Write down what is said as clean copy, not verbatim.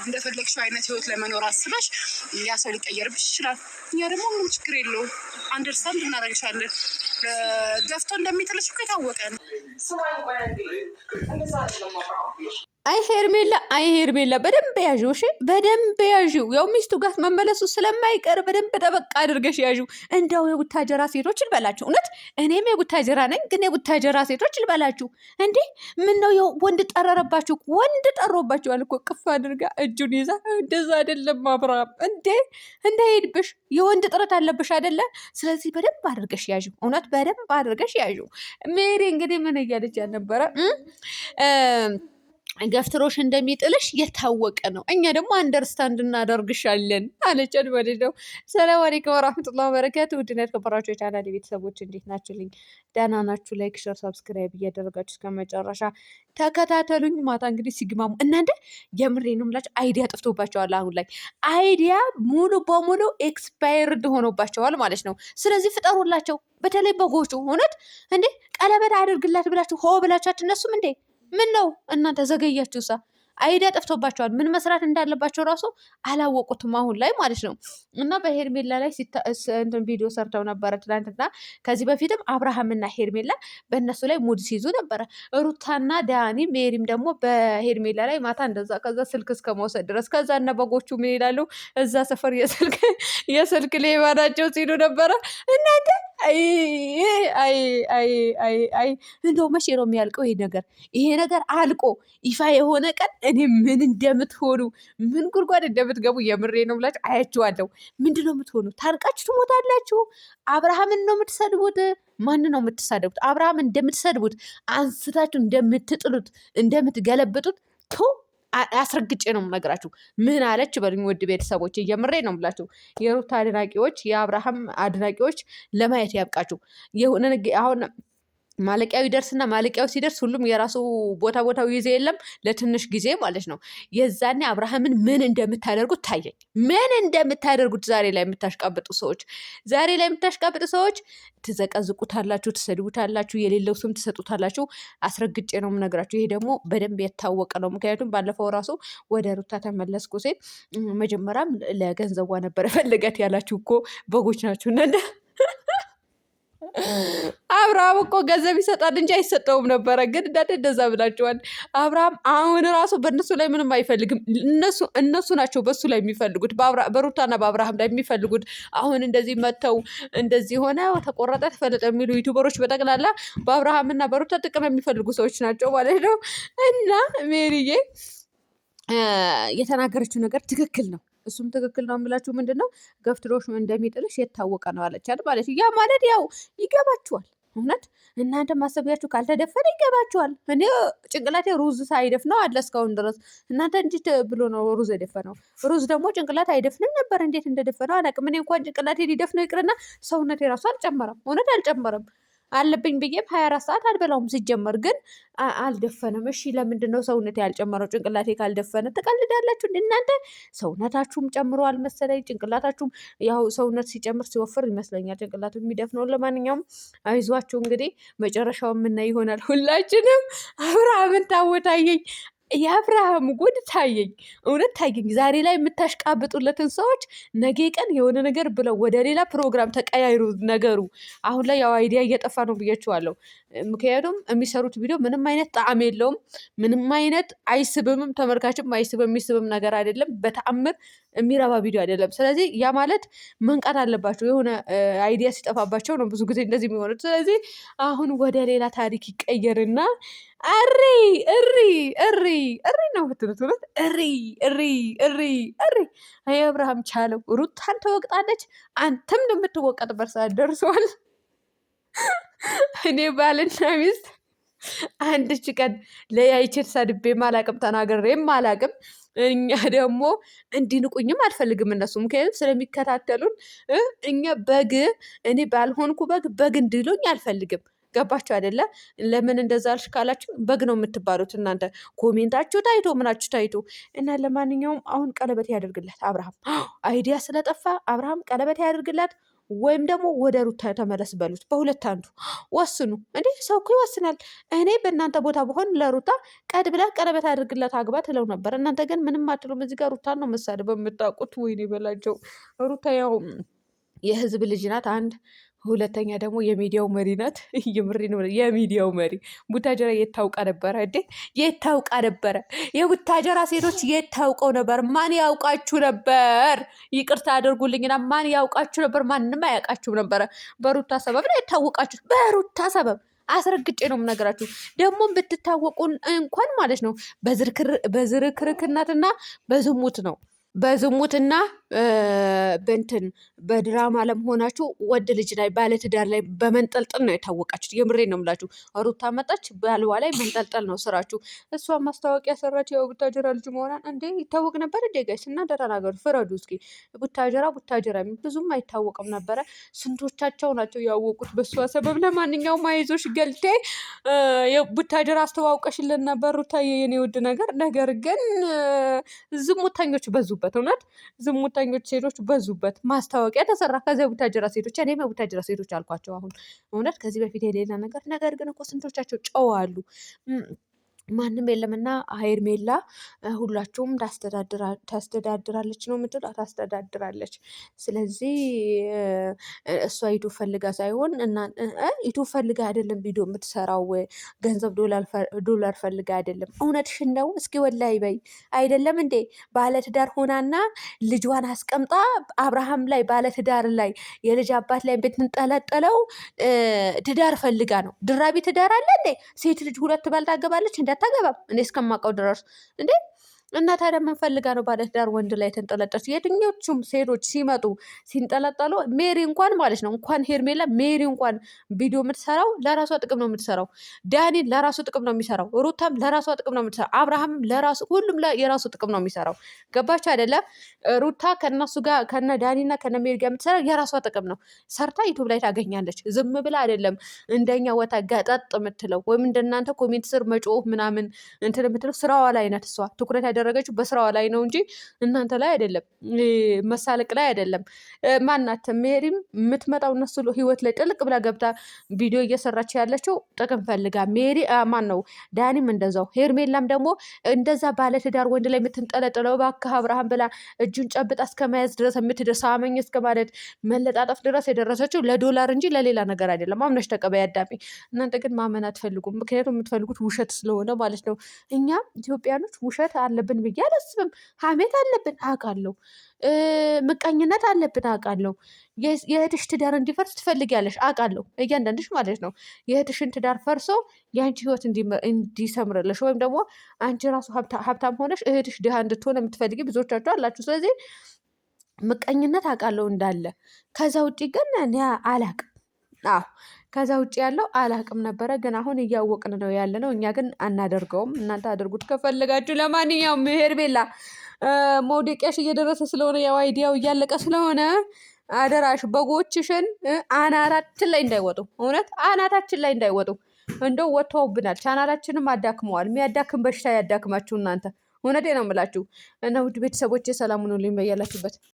እንደፈለግሽው አይነት ህይወት ለመኖር አስበሽ ያ ሰው ሊቀየርብሽ ይችላል። እኛ ደግሞ ምንም ችግር የለውም፣ አንደርስታንድ እናደርግሻለን። ገፍቶ እንደሚጥልሽ እኮ የታወቀ ነው። አይ ሄርሜላ በደንብ ያዥው። እሺ በደንብ ያዥው። ያው ሚስቱ ጋር መመለሱ ስለማይቀር በደንብ ጠበቅ አድርገሽ ያዥው። እንደው የቡታጀራ ሴቶች ልበላችሁ፣ እውነት እኔም የቡታጀራ ነኝ፣ ግን የቡታጀራ ሴቶች ልበላችሁ እንዴ! ምን ነው ወንድ ጠረረባችሁ? ወንድ ጠሮባችኋል እኮ ቅፍ አድርጋ እጁን ይዛ። እንደዛ አይደለም አብርሃም፣ እንዴ እንዳይሄድብሽ የወንድ ጥረት አለብሽ አይደለ? ስለዚህ በደንብ አድርገሽ ያዥው። እውነት በደንብ አድርገሽ ያዥው። ሜሪ እንግዲህ ምን እያለች ያልነበረ ገፍትሮሽ እንደሚጥልሽ የታወቀ ነው። እኛ ደግሞ አንደርስታንድ እናደርግሻለን አለችን ማለት ነው። ሰላም አለይኩም ወራህመቱላሂ ወበረካቱ። ውድና የተከበራችሁ የቻናሌ ቤተሰቦች እንዴት ናችሁልኝ? ደህና ናችሁ? ላይክ፣ ሼር፣ ሰብስክራይብ እያደረጋችሁ እስከ መጨረሻ ተከታተሉኝ። ማታ እንግዲህ ሲግማሙ እናንተ የምሬን ነው የምላችሁ አይዲያ ጠፍቶባቸዋል። አሁን ላይ አይዲያ ሙሉ በሙሉ ኤክስፓየርድ ሆኖባቸዋል ማለት ነው። ስለዚህ ፍጠሩላቸው፣ በተለይ በጎቹ። እውነት እንዴ ቀለበት አድርግላት ብላችሁ ሆ ብላችሁ አትነሱም እንዴ? ምን ነው እናንተ ዘገያችሁ? አይዲያ ጠፍቶባቸዋል። ምን መስራት እንዳለባቸው ራሱ አላወቁትም አሁን ላይ ማለት ነው። እና በሄርሜላ ላይ ቪዲዮ ሰርተው ነበረ ትናንትና። ከዚህ በፊትም አብርሃምና ሄርሜላ በእነሱ ላይ ሙድ ሲይዙ ነበረ። ሩታና ዳኒ ሜሪም ደግሞ በሄርሜላ ላይ ማታ እንደዛ ከዛ ስልክ እስከ መውሰድ ድረስ ከዛ እነ በጎቹ ምን ይላሉ እዛ ሰፈር የስልክ ሌባ ናቸው ሲሉ ነበረ። እናንተ እንደው መቼ ነው የሚያልቀው ይሄ ነገር አልቆ ይፋ የሆነ ቀን እኔ ምን እንደምትሆኑ ምን ጉድጓድ እንደምትገቡ የምሬ ነው ብላችሁ አያችኋለሁ። ምንድን ነው የምትሆኑ? ታርቃችሁ ትሞታላችሁ። አብርሃምን ነው የምትሰድቡት? ማን ነው የምትሳደቡት? አብርሃም እንደምትሰድቡት አንስታችሁ እንደምትጥሉት እንደምትገለብጡት አስረግጬ ነው የምነግራችሁ። ምን አለች በሉኝ ውድ ቤተሰቦች፣ እየምሬ ነው የምላችሁ። የሩታ አድናቂዎች፣ የአብርሃም አድናቂዎች ለማየት ያብቃችሁ። አሁን ማለቂያው ይደርስና ማለቂያው ሲደርስ ሁሉም የራሱ ቦታው ይዘ የለም ለትንሽ ጊዜ ማለት ነው። የዛኔ አብርሃምን ምን እንደምታደርጉት ታየኝ። ምን እንደምታደርጉት ዛሬ ላይ የምታሽቃብጡ ሰዎች ትዘቀዝቁታላችሁ፣ ትሰድቡታላችሁ፣ የሌለው ስም ትሰጡታላችሁ። አስረግጬ ነው የምነግራችሁ። ይሄ ደግሞ በደንብ የታወቀ ነው። ምክንያቱም ባለፈው ራሱ ወደ ሩታ ተመለስኩ ሴት መጀመሪያም ለገንዘቧ ነበር ፈለጋት ያላችሁ እኮ በጎች ናችሁ እናንተ። አብርሃም እኮ ገንዘብ ይሰጣል እንጂ አይሰጠውም ነበረ። ግን እንደዛ ብላችኋል። አብርሃም አሁን ራሱ በእነሱ ላይ ምንም አይፈልግም። እነሱ ናቸው በሱ ላይ የሚፈልጉት፣ በሩታና በአብርሃም ላይ የሚፈልጉት። አሁን እንደዚህ መተው እንደዚህ ሆነ ተቆረጠ ተፈለጠ የሚሉ ዩቱበሮች በጠቅላላ በአብርሃምና በሩታ ጥቅም የሚፈልጉ ሰዎች ናቸው ማለት ነው። እና ሜሪዬ የተናገረችው ነገር ትክክል ነው። እሱም ትክክል ነው የምላችሁ ምንድን ነው ገፍትሮሽ እንደሚጥልሽ የታወቀ ነው አለቻት ማለት ያ ማለት ያው ይገባችኋል። እውነት እናንተ ማሰቢያችሁ ካልተደፈነ ይገባችኋል። እኔ ጭንቅላቴ ሩዝ ሳይደፍነው አለ እስካሁን ድረስ። እናንተ እንዴት ብሎ ነው ሩዝ የደፈነው? ሩዝ ደግሞ ጭንቅላት አይደፍንም ነበር። እንዴት እንደደፈነው አላውቅም። እኔ እንኳን ጭንቅላቴ ሊደፍነው ይቅርና ሰውነቴ ራሱ አልጨመረም። እውነት አልጨመረም። አለብኝ ብዬም 24 ሰዓት አልበላውም። ሲጀመር ግን አልደፈነም። እሺ ለምንድን ነው ሰውነቴ ያልጨመረው? ጭንቅላቴ ካልደፈነ ትቀልዳላችሁ እናንተ። ሰውነታችሁም ጨምሯል መሰለኝ። ጭንቅላታችሁም ያው ሰውነት ሲጨምር ሲወፍር ይመስለኛል ጭንቅላቱ የሚደፍነው። ለማንኛውም አይዟችሁ እንግዲህ መጨረሻው የምናይ ይሆናል። ሁላችንም አብርሃምን ታወታየኝ። የአብርሃም ጉድ ታየኝ፣ እውነት ታየኝ። ዛሬ ላይ የምታሽቃብጡለትን ሰዎች ነገ ቀን የሆነ ነገር ብለው ወደ ሌላ ፕሮግራም ተቀያይሩ ነገሩ። አሁን ላይ ያው አይዲያ እየጠፋ ነው ብያችኋለሁ። ምክንያቱም የሚሰሩት ቪዲዮ ምንም አይነት ጣዕም የለውም፣ ምንም አይነት አይስብምም፣ ተመልካችም አይስብም፣ የሚስብም ነገር አይደለም፣ በተአምር የሚረባ ቪዲዮ አይደለም። ስለዚህ ያ ማለት መንቃት አለባቸው። የሆነ አይዲያ ሲጠፋባቸው ነው ብዙ ጊዜ እንደዚህ የሚሆኑት። ስለዚህ አሁን ወደ ሌላ ታሪክ ይቀየርና እሪ እሪ እሪ እሪ ነው ብትሉት እሪ እሪ እሪ እሪ። አይ አብርሃም ቻለው። ሩታን ተወቅጣለች፣ አንተም እንደምትወቀጥበት ሰዓት ደርሰዋል። እኔ ባልና ሚስት አንድች ቀን ለያይችል ሰድቤም አላቅም ተናግሬም አላቅም። እኛ ደግሞ እንዲንቁኝም አልፈልግም እነሱ፣ ምክንያቱም ስለሚከታተሉን እኛ እኔ ባልሆንኩ በግ እንዲሉኝ አልፈልግም። ገባችሁ አይደለ? ለምን እንደዛ አልሽ ካላችሁ በግ ነው የምትባሉት እናንተ። ኮሜንታችሁ ታይቶ ምናችሁ ታይቶ እና ለማንኛውም አሁን ቀለበት ያደርግላት አብርሃም። አይዲያ ስለጠፋ አብርሃም ቀለበት ያደርግላት። ወይም ደግሞ ወደ ሩታ ተመለስ በሉት። በሁለት አንዱ ወስኑ። እንዴ ሰው እኮ ይወስናል። እኔ በእናንተ ቦታ በሆን ለሩታ ቀድ ብላ ቀለበት አድርግለት አግባ ትለው ነበር። እናንተ ግን ምንም አትሉም። እዚህ ጋር ሩታን ነው መሳደብ በምታውቁት። ወይኔ በላቸው። ሩታ ያው የህዝብ ልጅ ናት። አንድ ሁለተኛ ደግሞ የሚዲያው መሪ ናት። የምሬ ነው። የሚዲያው መሪ ቡታጀራ የታውቃ ነበረ እንዴ? የታውቃ ነበረ። የቡታጀራ ሴቶች የታውቀው ነበር። ማን ያውቃችሁ ነበር? ይቅርታ አድርጉልኝና ማን ያውቃችሁ ነበር? ማንም አያውቃችሁም ነበረ። በሩታ ሰበብ ነው የታወቃችሁ። በሩታ ሰበብ አስረግጬ ነው የምነግራችሁ። ደግሞ ብትታወቁን እንኳን ማለት ነው በዝርክርክነትና በዝሙት ነው በዝሙትና በንትን በድራማ ለመሆናችሁ ወድ ልጅ ላይ ባለትዳር ላይ በመንጠልጠል ነው የታወቃችሁት። የምሬ ነው የምላችሁ። ሩታ መጣች ባልዋ ላይ መንጠልጠል ነው ስራችሁ። እሷ ማስታወቂያ ሰራች። የቡታጀራ ልጅ መሆኗን እንዴ ይታወቅ ነበር እንዴ? ጋይስ እና ተናገሩ፣ ፍረዱ እስኪ። ቡታጀራ ብዙም አይታወቅም ነበረ። ስንቶቻቸው ናቸው ያወቁት በእሷ ሰበብ። ለማንኛውም አይዞሽ ገልቴ ቡታጀራ አስተዋውቀሽልን ነበር ሩታ የኔ ውድ ነገር ግን ዝሙተኞች በዙበት። እውነት ዝሙተኞች ሴቶች በዙበት። ማስታወቂያ ተሰራ። ከዚያ ቡታጀራ ሴቶች እኔም የቡታጀራ ሴቶች አልኳቸው። አሁን እውነት ከዚህ በፊት የሌላ ነገር ግን እኮ ስንቶቻቸው ጨዋ አሉ። ማንም የለምና ሄርሜላ ሁላችሁም ታስተዳድራለች ነው የምትል ታስተዳድራለች። ስለዚህ እሷ ዩቱብ ፈልጋ ሳይሆን ዩቱብ ፈልጋ አይደለም ቪዲዮ የምትሰራው፣ ገንዘብ ዶላር ፈልጋ አይደለም። እውነትሽን ነው። እስኪ ወላይ በይ አይደለም እንዴ? ባለትዳር ሆናና ልጇን አስቀምጣ አብርሃም ላይ ባለትዳር ላይ የልጅ አባት ላይ ብትንጠለጠለው ትዳር ፈልጋ ነው። ድራቢ ትዳር አለ እንዴ? ሴት ልጅ ሁለት ባል ታገባለች እንዳታገባም እኔ እስከማውቀው ድረስ እንዴ። እና ታዲያ ምን ፈልጋ ነው ባለትዳር ወንድ ላይ የተንጠለጠሉት? የትኞቹም ሴቶች ሲመጡ ሲንጠለጠሉ ሜሪ እንኳን ማለት ነው እንኳን ሄርሜላ ሜሪ እንኳን ቪዲዮ የምትሰራው ለራሷ ጥቅም ነው የምትሰራው። ዳኒን ለራሱ ጥቅም ነው የሚሰራው። ሩታም ለራሷ ጥቅም ነው የምትሰራው። አብርሃም ለራሱ ሁሉም የራሱ ጥቅም ነው የሚሰራው። ገባችሁ አይደለም? ሩታ ከነሱ ጋር ከነ ዳኒና ከነ ሜሪ ጋር የምትሰራው የራሷ ጥቅም ነው። ሰርታ ዩቱብ ላይ ታገኛለች። ዝም ብላ አይደለም እንደኛ ወታ ጋጠጥ የምትለው ወይም እንደናንተ ኮሜንት ስር መጮህ ምናምን እንትን የምትለው ስራዋ ላይ ናት። እሷ ትኩረት ያደረገችው በስራዋ ላይ ነው እንጂ እናንተ ላይ አይደለም፣ መሳለቅ ላይ አይደለም። ማናት ሜሪም የምትመጣው እነሱ ህይወት ላይ ጥልቅ ብላ ገብታ ቪዲዮ እየሰራች ያለችው ጥቅም ፈልጋ። ሜሪ ማን ነው ዳኒም እንደዛው። ሄርሜላም ደግሞ እንደዛ ባለትዳር ወንድ ላይ የምትንጠለጥለው እባክህ አብርሃም ብላ እጁን ጨብጣ እስከ መያዝ ድረስ የምትደርስ አመኝ እስከ ማለት መለጣጠፍ ድረስ የደረሰችው ለዶላር እንጂ ለሌላ ነገር አይደለም። አምነሽ ተቀበይ አዳሜ። እናንተ ግን ማመን አትፈልጉም። ምክንያቱም የምትፈልጉት ውሸት ስለሆነ ማለት ነው። እኛ ኢትዮጵያኖች ውሸት አለብን ብዬ አላስብም። ሀሜት አለብን አውቃለሁ። ምቀኝነት አለብን አውቃለሁ። የእህትሽ ትዳር እንዲፈርስ ትፈልጊያለሽ አውቃለሁ። እያንዳንድሽ ማለት ነው። የእህትሽን ትዳር ፈርሶ የአንቺ ህይወት እንዲሰምርልሽ ወይም ደግሞ አንቺ ራሱ ሀብታም ሆነሽ እህትሽ ድሃ እንድትሆን የምትፈልጊ ብዙዎቻችሁ አላችሁ። ስለዚህ ምቀኝነት አውቃለሁ እንዳለ። ከዛ ውጭ ግን እኔ አላቅም። አዎ ከዛ ውጭ ያለው አላቅም ነበረ፣ ግን አሁን እያወቅን ነው ያለ ነው። እኛ ግን አናደርገውም። እናንተ አድርጉት ከፈለጋችሁ። ለማንኛውም ሄርሜላ መውደቂያሽ እየደረሰ ስለሆነ ያው አይዲያው እያለቀ ስለሆነ አደራሽ በጎችሽን አናታችን ላይ እንዳይወጡ፣ እውነት አናታችን ላይ እንዳይወጡ። እንደው ወጥተውብናል፣ ቻናላችንም አዳክመዋል። የሚያዳክም በሽታ ያዳክማችሁ እናንተ። እውነቴ ነው የምላችሁ። እና ውድ ቤተሰቦቼ ሰላም ሁኑልኝ በያላችሁበት።